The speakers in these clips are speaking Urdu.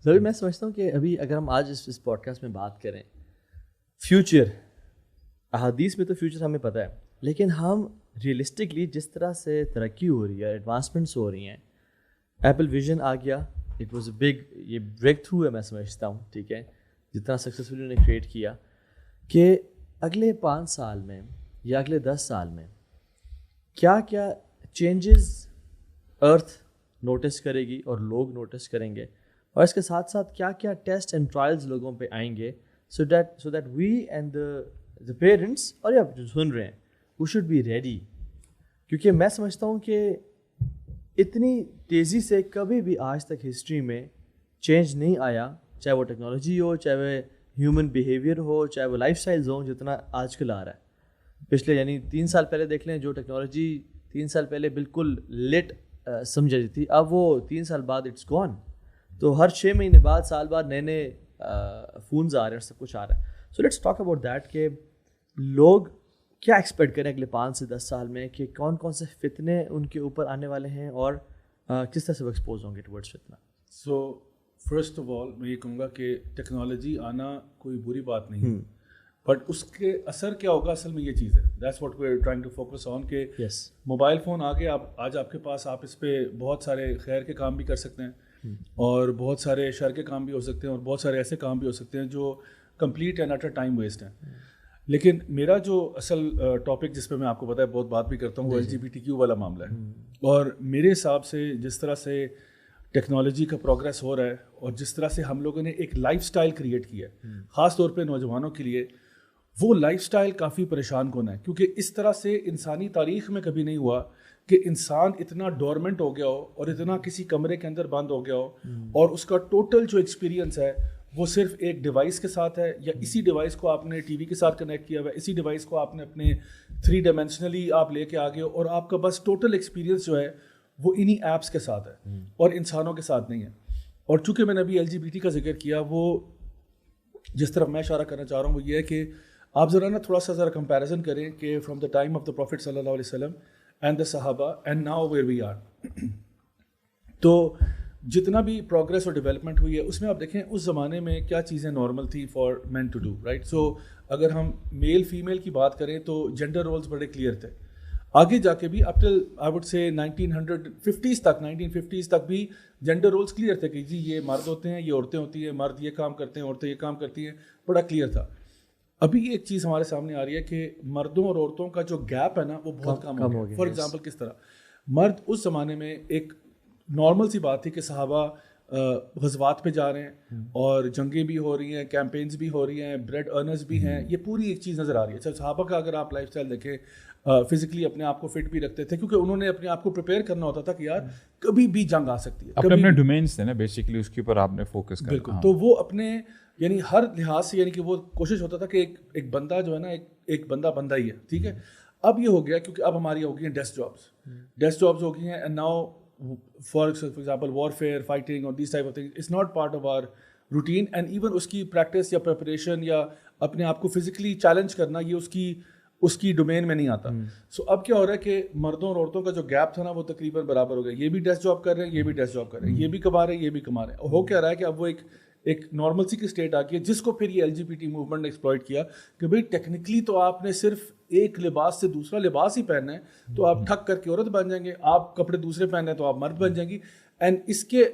ضرور میں سمجھتا ہوں کہ ابھی اگر ہم آج اس پوڈ کاسٹ میں بات کریں فیوچر، احادیث میں تو فیوچر ہمیں پتہ ہے، لیکن ہم ریئلسٹکلی جس طرح سے ترقی ہو رہی ہے، ایڈوانسمنٹس ہو رہی ہیں، ایپل ویژن آ گیا، اٹ واز اے بگ، یہ بریک تھرو ہے میں سمجھتا ہوں، ٹھیک ہے، جتنا سکسیزفلی انہوں نے کریٹ کیا کہ اگلے 5 سال میں یا اگلے 10 سال میں کیا کیا چینجز ارتھ نوٹس کرے گی اور لوگ نوٹس کریں گے، اور اس کے ساتھ ساتھ کیا کیا ٹیسٹ اینڈ ٹرائلز لوگوں پہ آئیں گے، so that we and the parents اور یا جو سن رہے ہیں وی شوڈ بی ریڈی. کیونکہ میں سمجھتا ہوں کہ اتنی تیزی سے کبھی بھی آج تک ہسٹری میں چینج نہیں آیا، چاہے وہ ٹیکنالوجی ہو، چاہے وہ ہیومن بیہیویئر ہو، چاہے وہ لائف اسٹائلز ہوں، جتنا آج کل آ رہا ہے. پچھلے یعنی 3 سال پہلے دیکھ لیں، جو ٹیکنالوجی 3 سال پہلے بالکل لیٹ سمجھا جاتی تھی، اب وہ 3 سال بعد اٹس گون. تو ہر 6 مہینے بعد، سال بعد نئے نئے فونز آ رہے ہیں اور سب کچھ آ رہا ہے. So let's talk about that کہ لوگ کیا ایکسپیکٹ کریں اگلے 5 سے 10 سال میں، کہ کون کون سے فتنے ان کے اوپر آنے والے ہیں اور کس طرح سے وہ ایکسپوز ہوں گے ٹورڈس فتنہ. سو فرسٹ آف آل میں یہ کہوں گا کہ ٹیکنالوجی آنا کوئی بری بات نہیں، بٹ اس کے اثر کیا ہوگا اصل میں یہ چیز ہے. That's what we are trying to focus on کہ موبائل فون آ کے آج آپ کے پاس، آپ اس پہ بہت سارے خیر کے کام بھی کر سکتے ہیں اور بہت سارے شر کے کام بھی ہو سکتے ہیں اور بہت سارے ایسے کام بھی ہو سکتے ہیں جو کمپلیٹ اینڈ اٹر ٹائم ویسٹ ہیں. لیکن میرا جو اصل ٹاپک جس پہ میں آپ کو پتہ ہے بہت بات بھی کرتا ہوں وہ LGBTQ والا معاملہ ہے. اور میرے حساب سے جس طرح سے ٹیکنالوجی کا پروگریس ہو رہا ہے اور جس طرح سے ہم لوگوں نے ایک لائف سٹائل کریٹ کیا ہے خاص طور پہ نوجوانوں کے لیے، وہ لائف سٹائل کافی پریشان کن ہے. کیونکہ اس طرح سے انسانی تاریخ میں کبھی نہیں ہوا کہ انسان اتنا ڈورمنٹ ہو گیا ہو اور اتنا کسی کمرے کے اندر بند ہو گیا ہو اور اس کا ٹوٹل جو ایکسپیرینس ہے وہ صرف ایک ڈیوائس کے ساتھ ہے، یا اسی ڈیوائس کو آپ نے ٹی وی کے ساتھ کنیکٹ کیا ہوا ہے، اسی ڈیوائس کو آپ نے اپنے 3 ڈائمینشنلی آپ لے کے آگے ہو، اور آپ کا بس ٹوٹل ایکسپیرینس جو ہے وہ انہی ایپس کے ساتھ ہے اور انسانوں کے ساتھ نہیں ہے. اور چونکہ میں نے ابھی LGBT کا ذکر کیا، وہ جس طرف میں اشارہ کرنا چاہ رہا ہوں وہ یہ ہے کہ آپ ذرا نا تھوڑا سا ذرا کمپیریزن کریں کہ from the time of the prophet صلی اللہ علیہ وسلم اینڈ دا صحابہ and now where we are. تو جتنا بھی پروگریس اور ڈیولپمنٹ ہوئی ہے اس میں آپ دیکھیں اس زمانے میں کیا چیزیں نارمل تھی for men to do, right. So اگر ہم میل فیمیل کی بات کریں تو جینڈر رولز بڑے کلیئر تھے. آگے جا کے بھی اپ ٹل آئی وڈ سے 1950s تک بھی جینڈر رولز کلیئر تھے کہ جی یہ مرد ہوتے ہیں، یہ عورتیں ہوتی ہیں، مرد یہ کام کرتے ہیں، عورتیں یہ کام کرتی ہیں، بڑا کلیئر تھا. ابھی ایک چیز ہمارے سامنے آ رہی ہے کہ مردوں اور عورتوں کا جو گیپ ہے نا وہ بہت کم ہو گیا. فار ایگزامپل کس طرح مرد اس زمانے میں ایک نارمل سی بات تھی کہ صحابہ غزوات پہ جا رہے ہیں اور جنگیں بھی ہو رہی ہیں، کیمپینز بھی ہو رہی ہیں، بریڈ ارنرز بھی ہیں، یہ پوری ایک چیز نظر آ رہی ہے. اچھا صحابہ کا اگر آپ لائف اسٹائل دیکھیں، فزیکلی اپنے آپ کو فٹ بھی رکھتے تھے کیونکہ انہوں نے اپنے آپ کو پریپیئر کرنا ہوتا تھا کہ یار کبھی بھی جنگ آ سکتی ہے. اپنے ڈومینس تھے نا بیسیکلی، اس کے اوپر آپ نے فوکس کرنا. بالکل. تو وہ اپنے یعنی ہر لحاظ سے، یعنی کہ وہ کوشش ہوتا تھا کہ ایک بندہ جو ہے نا ایک بندہ ہی ہے، ٹھیک ہے. اب یہ ہو گیا کیونکہ اب ہماری ہو گئی ہیں ڈیسک جابس ہو گئی ہیں، and now for example warfare, fighting اور this type of thing is not part of our routine. And even اس کی پریکٹس یا پریپریشن یا اپنے آپ کو فزیکلی چیلنج کرنا، یہ اس کی ڈومین میں نہیں آتا. سو اب کیا ہو رہا ہے کہ مردوں اور عورتوں کا جو گیپ تھا نا وہ تقریباً برابر ہو گیا. یہ بھی ڈیسک جاب کر رہے ہیں، یہ بھی ڈیسک جاب کر رہے ہیں، یہ بھی کما رہے ہیں، یہ بھی کما رہے ہیں. اور ہو کیا رہا ہے کہ اب وہ ایک نارمل سی کی اسٹیٹ آ گئی ہے جس کو پھر یہ LGBT موومنٹ نے ایکسپلائٹ کیا کہ بھائی ٹیکنیکلی تو آپ نے صرف ایک لباس سے دوسرا لباس ہی پہننا ہے تو آپ ٹھک کر کے عورت بن جائیں گے، آپ کپڑے دوسرے پہننے ہیں تو آپ مرد بن جائیں گی. اینڈ اس کے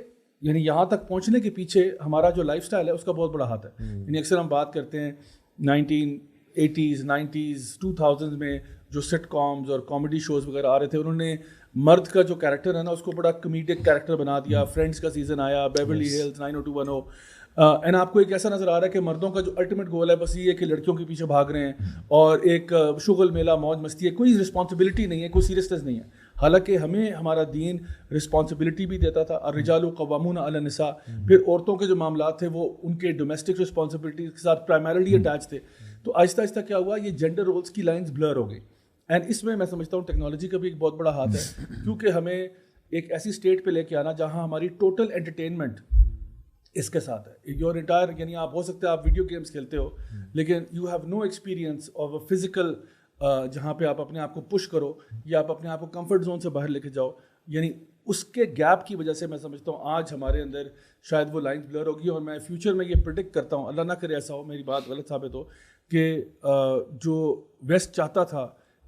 یعنی یہاں تک پہنچنے کے پیچھے ہمارا جو لائف اسٹائل ہے اس کا بہت بڑا ہاتھ ہے. یعنی اکثر ہم بات کرتے ہیں 1980s 90s 2000s میں جو سٹ کامز اور کامیڈی شوز وغیرہ آ رہے تھے، انہوں نے مرد کا جو کیریکٹر ہے نا اس کو بڑا کمیڈک کیریکٹر بنا دیا. فرینڈس کا سیزن آیا، بیورلی ہلز 90210، اینڈ آپ کو ایک ایسا نظر آ رہا ہے کہ مردوں کا جو الٹیمیٹ گول ہے بس یہ ہے کہ لڑکیوں کے پیچھے بھاگ رہے ہیں اور ایک شغل میلہ موج مستی ہے، کوئی رسپانسبلٹی نہیں ہے، کوئی سیریسنس نہیں ہے. حالانکہ ہمیں ہمارا دین رسپانسبلٹی بھی دیتا تھا. الرجال قوامون علی النساء، پھر عورتوں کے جو معاملات تھے وہ ان کے ڈومیسٹک رسپانسبلٹی کے ساتھ پرائمرلی اٹیچ تھے. تو آہستہ آہستہ کیا ہوا، یہ جینڈر رولز کی لائنز بلر ہو گئی. اینڈ اس میں سمجھتا ہوں ٹیکنالوجی کا بھی ایک بہت بڑا ہاتھ ہے، کیونکہ ہمیں ایک ایسی اسٹیٹ پہ لے کے آنا جہاں ہماری ٹوٹل انٹرٹینمنٹ اس کے ساتھ ہے. یور انٹائر یعنی آپ ہو سکتے ہیں آپ ویڈیو گیمس کھیلتے ہو لیکن you have no experience of a physical جہاں پہ آپ اپنے آپ کو پش کرو یا آپ اپنے آپ کو کمفرٹ زون سے باہر لے کے جاؤ. یعنی اس کے گیپ کی وجہ سے میں سمجھتا ہوں آج ہمارے اندر شاید وہ لائن بلر ہوگی. اور میں فیوچر میں یہ پریڈکٹ کرتا ہوں, اللہ نہ کرے ایسا ہو, میری بات غلط ثابت ہو, کہ جو ویسٹ چاہتا تھا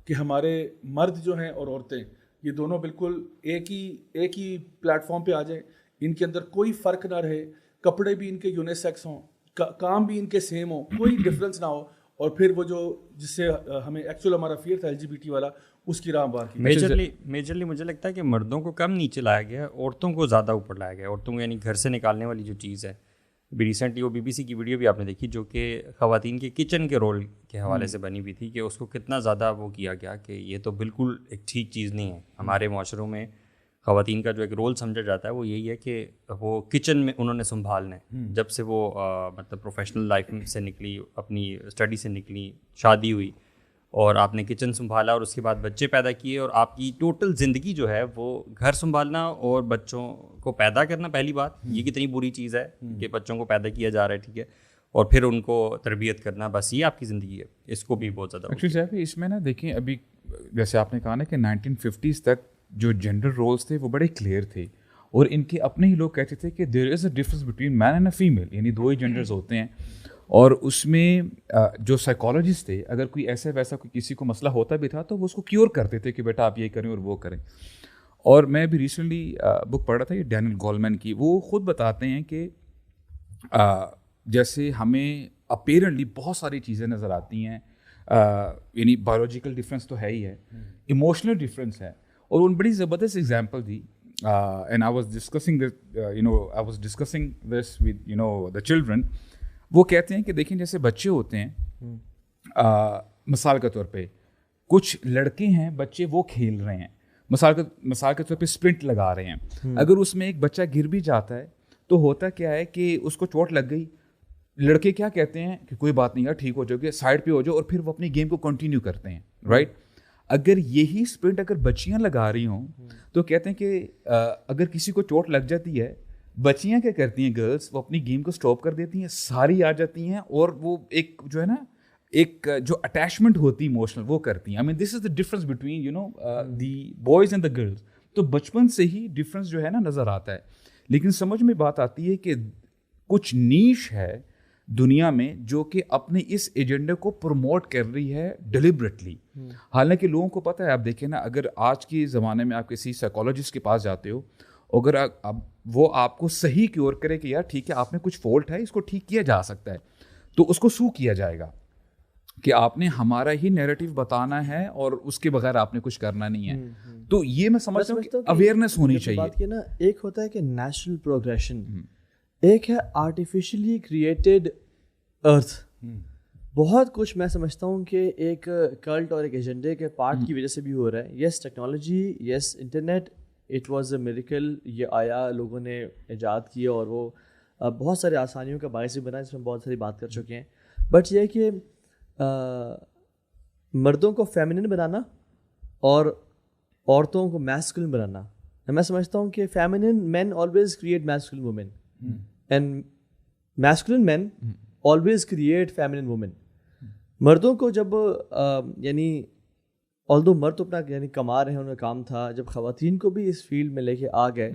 کہ ہمارے مرد جو ہیں اور عورتیں یہ دونوں بالکل ایک ہی پلیٹ فارم پہ آ جائیں, ان کے اندر کوئی فرق نہ رہے, کپڑے بھی ان کے یونیسیکس ہوں, کام بھی ان کے سیم ہو, کوئی ڈفرینس نہ ہو, اور پھر وہ جو جس سے ہمیں ایکچوئل ہمارا فیئر تھا LGBT والا, اس کی راہ بار کی. میجرلی مجھے لگتا ہے کہ مردوں کو کم نیچے لایا گیا ہے, عورتوں کو زیادہ اوپر لایا گیا ہے. عورتوں کو یعنی گھر سے نکالنے والی جو چیز ہے, ابھی ریسنٹلی وہ BBC کی ویڈیو بھی آپ نے دیکھی جو کہ خواتین کے کچن کے رول کے حوالے سے بنی ہوئی تھی, کہ اس کو کتنا زیادہ وہ کیا گیا کہ یہ تو بالکل ایک ٹھیک چیز نہیں ہے. ہمارے معاشروں میں خواتین کا جو ایک رول سمجھا جاتا ہے وہ یہی ہے کہ وہ کچن میں انہوں نے سنبھالنا ہے. جب سے وہ مطلب پروفیشنل لائف سے نکلی, اپنی اسٹڈی سے نکلی, شادی ہوئی, اور آپ نے کچن سنبھالا, اور اس کے بعد بچے پیدا کیے, اور آپ کی ٹوٹل زندگی جو ہے وہ گھر سنبھالنا اور بچوں کو پیدا کرنا. پہلی بات یہ کتنی بری چیز ہے کہ بچوں کو پیدا کیا جا رہا ہے, ٹھیک ہے, اور پھر ان کو تربیت کرنا, بس یہ آپ کی زندگی ہے. اس کو بھی بہت زیادہ ایکچولی اس میں نا دیکھیں, ابھی جیسے آپ نے کہا نا کہ 1950s تک جو جینڈر رولس تھے وہ بڑے کلیئر تھے, اور ان کے اپنے ہی لوگ کہتے تھے کہ there is a difference between man and a female, یعنی دو ہی جینڈرز ہوتے ہیں. اور اس میں جو سائیکالوجسٹ تھے, اگر کوئی ایسا ویسا کوئی کسی کو مسئلہ ہوتا بھی تھا تو وہ اس کو کیور کرتے تھے کہ بیٹا آپ یہ کریں اور وہ کریں. اور میں بھی ریسنٹلی بک پڑھ رہا تھا یہ ڈینیل گولمین کی, وہ خود بتاتے ہیں کہ جیسے ہمیں اپیرنٹلی بہت ساری چیزیں نظر آتی ہیں, یعنی بایولوجیکل ڈفرینس تو ہے ہی ہے, ایموشنل ڈفرینس ہے, اور ان بڑی زبردست example the. And I was discussing this with the children. وہ کہتے ہیں کہ دیکھیں جیسے بچے ہوتے ہیں, مثال کے طور پہ کچھ لڑکے ہیں بچے, وہ کھیل رہے ہیں, مثال کے طور پہ اسپرنٹ لگا رہے ہیں, اگر اس میں ایک بچہ گر بھی جاتا ہے تو ہوتا کیا ہے کہ اس کو چوٹ لگ گئی, لڑکے کیا کہتے ہیں کہ کوئی بات نہیں یار, ٹھیک ہو جاؤ گے, سائڈ پہ ہو جاؤ, اور پھر وہ اپنی گیم کو کنٹینیو کرتے ہیں, رائٹ. اگر یہی اسپرنٹ اگر بچیاں لگا رہی ہوں تو کہتے ہیں کہ اگر کسی کو چوٹ لگ جاتی ہے, بچیاں کیا کرتی ہیں, گرلس, وہ اپنی گیم کو اسٹاپ کر دیتی ہیں, ساری آ جاتی ہیں, اور وہ ایک جو ہے نا ایک جو اٹیچمنٹ ہوتی ہے ایموشنل وہ کرتی ہیں. I mean this is the difference between the boys and the girls. تو بچپن سے ہی ڈفرنس جو ہے نا نظر آتا ہے. لیکن سمجھ میں بات آتی ہے کہ کچھ نیش ہے دنیا میں جو کہ اپنے اس ایجنڈے کو پروموٹ کر رہی ہے ڈیلیبریٹلی. حالانکہ لوگوں کو پتہ ہے, آپ دیکھیں نا, اگر آج کے زمانے میں آپ کسی سائیکالوجسٹ کے پاس جاتے ہو, اگر وہ آپ کو صحیح کیور کرے کہ یار ٹھیک ہے آپ میں کچھ فالٹ ہے, اس کو ٹھیک کیا جا سکتا ہے, تو اس کو سو کیا جائے گا کہ آپ نے ہمارا ہی نیریٹو بتانا ہے اور اس کے بغیر آپ نے کچھ کرنا نہیں ہے. تو یہ میں سمجھتا ہوں کہ اویئرنیس ہونی چاہیے. بات کی نا, ایک ہوتا ہے کہ نیچرل پروگریشن, ایک ہے آرٹیفیشلی کریٹڈ ارتھ. بہت کچھ میں سمجھتا ہوں کہ ایک کلٹ اور ایک ایجنڈے کے پارٹ کی وجہ سے بھی ہو رہا ہے. Yes technology, yes internet, it was a miracle, یہ آیا, لوگوں نے ایجاد کیا, اور وہ بہت سارے آسانیوں کا باعث بھی بنا, اس میں بہت ساری بات کر چکے ہیں. بٹ یہ کہ مردوں کو فیمنن بنانا اور عورتوں کو میسکولن بنانا, میں سمجھتا ہوں کہ feminine men always create masculine women, and masculine men always create feminine women. مردوں کو جب یعنی آلدو مرد اپنا یعنی کما رہے ہیں, انہیں کام تھا, جب خواتین کو بھی اس فیلڈ میں لے کے آ گئے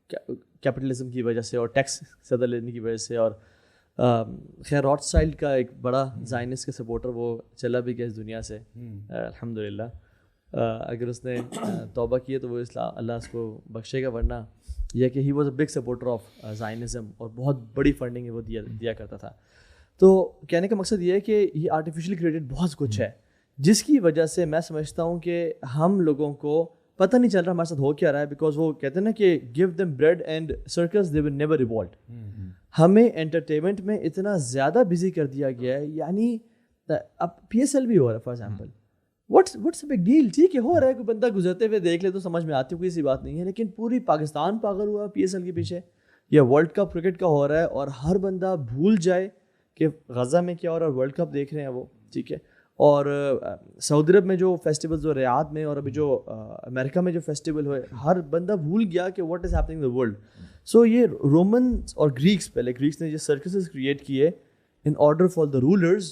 کیپٹلزم کی وجہ سے اور ٹیکس زیادہ لینے کی وجہ سے, اور خیر راٹ سٹائل کا ایک بڑا زائنس کا سپورٹر وہ چلا بھی گیا اس دنیا سے الحمدللہ. اگر اس نے توبہ کی ہے تو وہ اللہ اس کو بخشے گا, ورنہ یہ کہ he was a big supporter of Zionism, اور بہت بڑی فنڈنگ وہ دیا کرتا تھا. تو کہنے کا مقصد یہ ہے کہ یہ آرٹیفیشلی کریٹڈ بہت کچھ ہے, جس کی وجہ سے میں سمجھتا ہوں کہ ہم لوگوں کو پتہ نہیں چل رہا ہمارے ساتھ ہو کیا رہا ہے. بیکاز وہ کہتے ہیں نا کہ give them bread and circus they will never revolt. ہمیں انٹرٹینمنٹ میں اتنا زیادہ بزی کر دیا گیا ہے, یعنی اب PSL بھی ہو رہا ہے for example, what's big deal, ٹھیک ہے ہو رہا ہے, کوئی بندہ گزرتے ہوئے دیکھ لے تو سمجھ میں آتی ہے, کوئی ایسی بات نہیں ہے. لیکن پوری پاکستان پاگل ہوا PSL کے پیچھے, یا ورلڈ کپ کرکٹ کا ہو رہا ہے, اور ہر بندہ بھول جائے کہ غزہ میں کیا ہو رہا ہے, ورلڈ کپ دیکھ رہے ہیں وہ, ٹھیک ہے. اور سعودی عرب میں جو فیسٹیولز ہو, ریاض میں, اور ابھی جو امریکہ میں جو فیسٹیول ہوئے, ہر بندہ بھول گیا کہ what is happening in the world. So یہ رومنس اور گریکس, پہلے گریکس نے یہ سرکسز کریٹ کیے in order for the rulers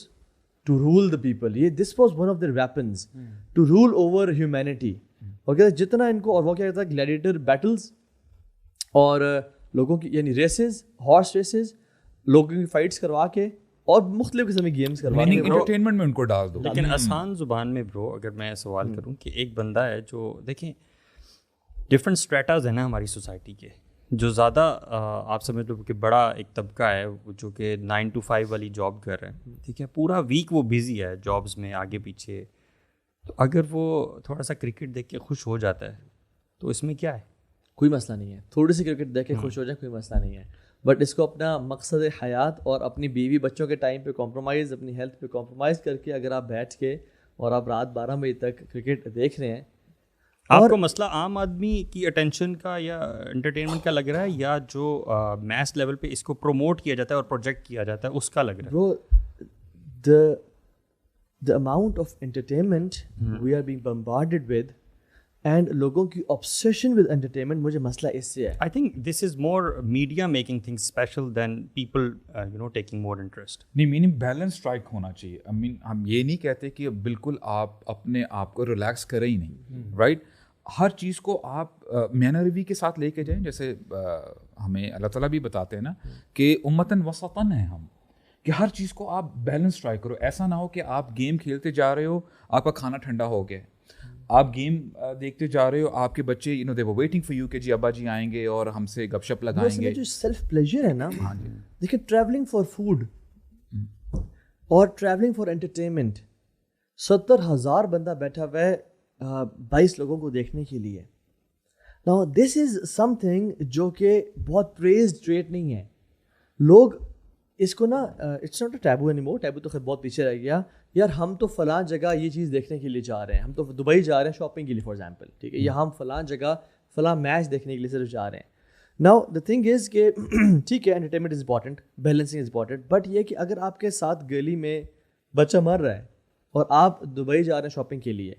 to rule the people. یہ this was one of their weapons to rule over humanity. اور کہتے ہیں جتنا ان کو, اور وہ کیا کہتا ہے گلیڈیٹر بیٹلز اور لوگوں کی یعنی ریسز, ہارس ریسز, لوگوں کی فائٹس کروا کے اور مختلف قسم کی گیمز کروا کے انٹرٹینمنٹ میں ان کو ڈال دو. لیکن آسان زبان میں برو اگر میں سوال کروں کہ ایک بندہ ہے جو دیکھیں ڈفرینٹ اسٹریٹاز ہیں نا ہماری سوسائٹی کے, جو زیادہ آپ سمجھ لو کہ بڑا ایک طبقہ ہے جو کہ 9 to 5 والی جاب کر رہے ہیں, ٹھیک ہے, پورا ویک وہ بزی ہے جابس میں آگے پیچھے, تو اگر وہ تھوڑا سا کرکٹ دیکھ کے خوش ہو جاتا ہے تو اس میں کیا ہے؟ کوئی مسئلہ نہیں ہے, تھوڑی سی کرکٹ دیکھ کے خوش ہو جائے کوئی مسئلہ نہیں ہے, بٹ اس کو اپنا مقصد حیات اور اپنی بیوی بچوں کے ٹائم پہ کمپرومائز, اپنی ہیلتھ پہ کمپرومائز کر کے اگر آپ بیٹھ کے اور آپ رات 12 بجے تک کرکٹ دیکھ رہے ہیں, آپ کو مسئلہ عام آدمی کی اٹینشن کا یا انٹرٹینمنٹ کا لگ رہا ہے یا جو میس لیول پہ اس کو پروموٹ کیا جاتا ہے اور پروجیکٹ کیا جاتا ہے اس کا لگ رہا ہے؟ برو, the amount of entertainment we are being bombarded with and لوگوں کی obsession with entertainment, مجھے مسئلہ اس سے ہے. I think this is more media making things special than people taking more interest. نہیں, میننگ بیلنس اسٹرائک ہونا چاہیے. ہم یہ نہیں کہتے کہ بالکل آپ اپنے آپ کو ریلیکس کریں ہی نہیں, رائٹ. ہر چیز کو آپ معیار روی کے ساتھ لے کے جائیں, جیسے ہمیں اللہ تعالیٰ بھی بتاتے ہیں نا کہ امتاً وسطاً ہیں ہم, کہ ہر چیز کو آپ بیلنس ٹرائی کرو. ایسا نہ ہو کہ آپ گیم کھیلتے جا رہے ہو, آپ کا کھانا ٹھنڈا ہو گیا, آپ گیم دیکھتے جا رہے ہو, آپ کے بچے they were waiting for you کہ جی ابا جی آئیں گے اور ہم سے گپ شپ لگائیں گے. جو سیلف پلیجر ہے نا, دیکھیں ٹریولنگ فار فوڈ اور ٹریولنگ فار انٹرٹینمنٹ, 70,000 بندہ بیٹھا ہوا ہے 22 لوگوں کو دیکھنے کے لیے. Now this is something جو کہ بہت پریزڈ ٹریٹ نہیں ہے. لوگ اس کو نا it's not a taboo any more, taboo تو خیر بہت پیچھے رہ گیا. یار ہم تو فلاں جگہ یہ چیز دیکھنے کے لیے جا رہے ہیں, ہم تو دبئی جا رہے ہیں شاپنگ کے لیے فار ایگزامپل, ٹھیک ہے, یا ہم فلاں جگہ فلاں میچ دیکھنے کے لیے صرف جا رہے ہیں. ناؤ دا تھنگ از کہ ٹھیک ہے entertainment is important, balancing is important, but یہ کہ اگر آپ کے ساتھ گلی میں بچہ مر رہا ہے اور آپ دبئی جا رہے ہیں شاپنگ کے لیے,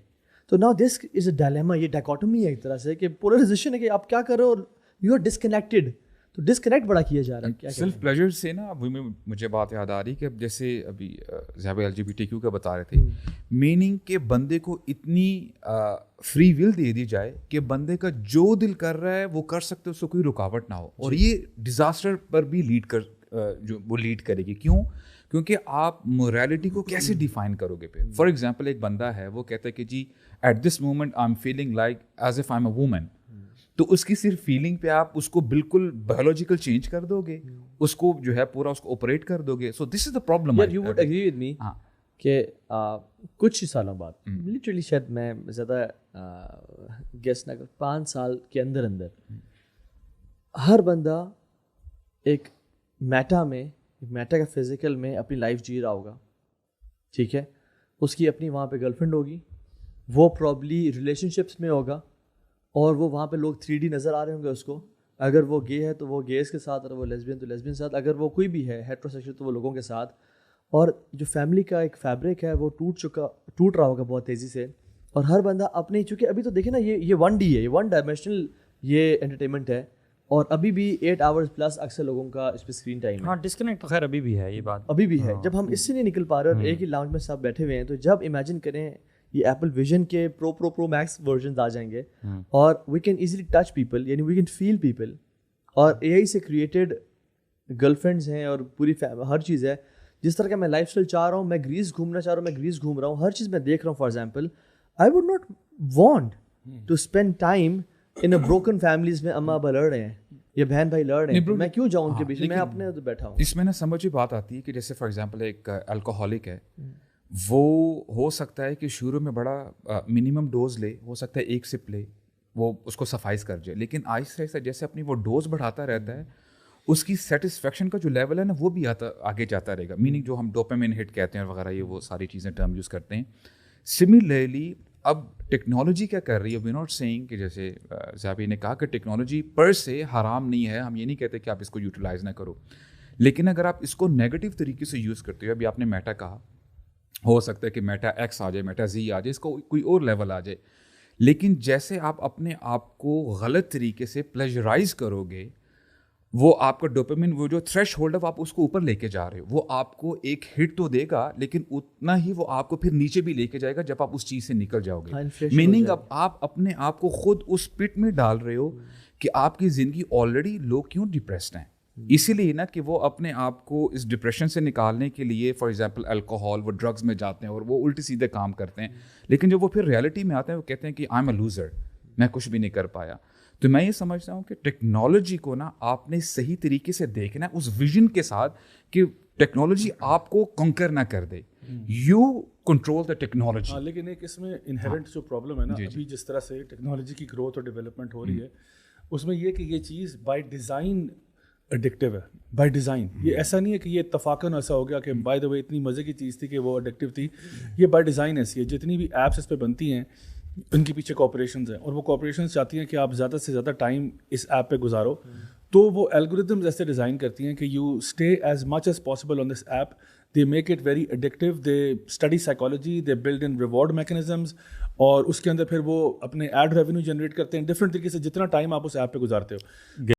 تو now this is a dilemma, یہ ڈائکوٹمی ہے ایک طرح سے کہ پولرائزیشن ہے کہ آپ کیا کرو اور یو آر ڈسکنیکٹڈ. تو ڈسکنیکٹ بڑا کیا جا رہا ہے. سیلف پلیجر سے نا مجھے بات یاد آ رہی کہ اب جیسے ابھی ذہب LGBTQ کا بتا رہے تھے, میننگ کہ بندے کو اتنی فری ول دے دی جائے کہ بندے کا جو دل کر رہا ہے وہ کر سکتے, اس کو کوئی رکاوٹ نہ ہو, اور یہ ڈیزاسٹر پر بھی جو وہ لیڈ کرے گی. کیوں؟ کیونکہ آپ موریلٹی کو کیسے ڈیفائن کرو گے پھر. فار ایگزامپل ایک بندہ ہے وہ کہتا ہے کہ جی at this moment I am feeling like as if I am a woman, تو اس کی صرف فیلنگ پہ آپ اس کو بالکل بایولوجیکل چینج کر دو گے, اس کو جو ہے پورا اس کو آپریٹ کر دو گے. So this is the problem. You would agree with me کہ کچھ سالوں بعد لٹرلی شاید میں زیادہ گیس نہ 5 سال کے اندر ہر بندہ ایک میٹا کا فزیکل میں اپنی لائف جی رہا ہوگا, ٹھیک ہے, اس کی اپنی وہاں پہ گرل فرینڈ ہوگی, وہ پرابلی ریلیشن شپس میں ہوگا, اور وہ وہاں پہ لوگ 3D نظر آ رہے ہوں گے اس کو. اگر وہ گے ہے تو وہ گیز کے ساتھ, اور وہ لیسبین تو لیسبین کے ساتھ, اگر وہ کوئی بھی ہے ہیٹروسیکشل تو وہ لوگوں کے ساتھ. اور جو فیملی کا ایک فیبرک ہے وہ ٹوٹ رہا ہوگا بہت تیزی سے, اور ہر بندہ اپنے, چونکہ ابھی تو دیکھیں نا یہ 1D ہے, یہ 1 ڈائمینشنل یہ انٹرٹینمنٹ ہے, اور ابھی بھی 8 hours پلس اکثر لوگوں کا اس پہ اسکرین ٹائم ہے. ہاں ڈسکنیکٹ تو خیر ابھی بھی ہے, یہ بات ابھی بھی ہے. جب ہم اس سے نہیں نکل پا رہے اور ایک ہی لاؤنج میں سب بیٹھے ہوئے ہیں, تو جب امیجن کریں یہ ایپل ویژن کے پرو میکس ورژنز آ جائیں گے, اور we can easily touch people, یعنی وی کین فیل پیپل, اور AI سے کریٹڈ گرل فرینڈز ہیں اور پوری ہر چیز ہے. جس طرح کا میں لائف اسٹائل چاہ رہا ہوں, میں گریس گھومنا چاہ رہا ہوں, میں گریس گھوم رہا ہوں, ہر چیز میں دیکھ رہا ہوں. For example I would not want to spend time in a broken families میں اما ابا لڑ رہے ہیں یا بہن بھائی لڑ رہے ہیں, میں کیوں جاؤں ان کے بیچ میں, میں اپنے ادھر بیٹھا ہوں. اس میں نا سمجھ بات آتی ہے کہ جیسے فار ایگزامپل ایک الکوہولک ہے, وہ ہو سکتا ہے کہ شروع میں بڑا منیمم ڈوز لے, ہو سکتا ہے 1 سپ لے, وہ اس کو سفائز کر جائے, لیکن آہستہ آہستہ جیسے اپنی وہ ڈوز بڑھاتا رہتا ہے, اس کی سیٹسفیکشن کا جو لیول ہے نا وہ بھی آگے جاتا رہے گا. میننگ جو ہم ڈوپامین ہٹ کہتے ہیں وغیرہ, یہ وہ ساری چیزیں ٹرم یوز کرتے ہیں. سملرلی اب ٹیکنالوجی کیا کر رہی ہے, وی ناٹ سیئنگ کہ جیسے زیابی نے کہا کہ ٹیکنالوجی پر سے حرام نہیں ہے, ہم یہ نہیں کہتے کہ آپ اس کو یوٹیلائز نہ کرو, لیکن اگر آپ اس کو نیگیٹو طریقے سے یوز کرتے ہو, ابھی آپ نے میٹا کہا, ہو سکتا ہے کہ میٹا ایکس آ جائے, میٹا زی آ جائے, اس کو کوئی اور لیول آ جائے, لیکن جیسے آپ اپنے آپ کو غلط طریقے سے پلیجرائز کرو گے, وہ آپ کا ڈوپامین وہ جو تھریش ہولڈ ہے آپ اس کو اوپر لے کے جا رہے ہو, وہ آپ کو ایک ہٹ تو دے گا لیکن اتنا ہی وہ آپ کو پھر نیچے بھی لے کے جائے گا جب آپ اس چیز سے نکل جاؤ گے. میننگ اب آپ اپنے آپ کو خود اس پٹ میں ڈال رہے ہو کہ آپ کی زندگی آلریڈی لوگ کیوں ڈپریسڈ ہیں, اسی لیے نا کہ وہ اپنے آپ کو اس ڈپریشن سے نکالنے کے لیے فار ایگزامپل الکوہول, وہ ڈرگز میں جاتے ہیں اور وہ الٹے سیدھے کام کرتے ہیں, لیکن جب وہ پھر ریئلٹی میں آتے ہیں وہ کہتے ہیں کہ آئی ایم اے لوزر, میں کچھ بھی نہیں کر پایا. تو میں یہ سمجھتا ہوں کہ ٹیکنالوجی کو نا آپ نے صحیح طریقے سے دیکھنا ہے اس ویژن کے ساتھ کہ ٹیکنالوجی آپ کو کنکر نہ کر دے, یو کنٹرول دا ٹیکنالوجی. لیکن ایک اس میں انہیرنٹ جو پرابلم ہے نا ابھی جس طرح سے ٹیکنالوجی کی گروتھ اور ڈیولپمنٹ ہو رہی ہے اس میں یہ کہ یہ چیز بائی ڈیزائن ایڈکٹیو ہے, بائی ڈیزائن. یہ ایسا نہیں ہے کہ یہ اتفاقاً ایسا ہو گیا کہ بائی دا وے اتنی مزے کی چیز تھی کہ وہ ایڈکٹیو تھی, یہ بائی ڈیزائن ایسی ہے. جتنی بھی ایپس اس پہ بنتی ہیں ان کے پیچھے کارپوریشنز ہیں اور وہ کارپوریشنز چاہتی ہیں کہ آپ زیادہ سے زیادہ ٹائم اس ایپ پہ گزارو, تو وہ الگوریدمز ایسے ڈیزائن کرتی ہیں کہ you stay as much as possible on this app. They make it very addictive, they study psychology, they blood in reward mechanisms, اور اس کے اندر پھر وہ اپنے ایڈ ریونیو جنریٹ کرتے ہیں ڈفرینٹ طریقے سے جتنا ٹائم آپ اس ایپ پہ گزارتے ہو.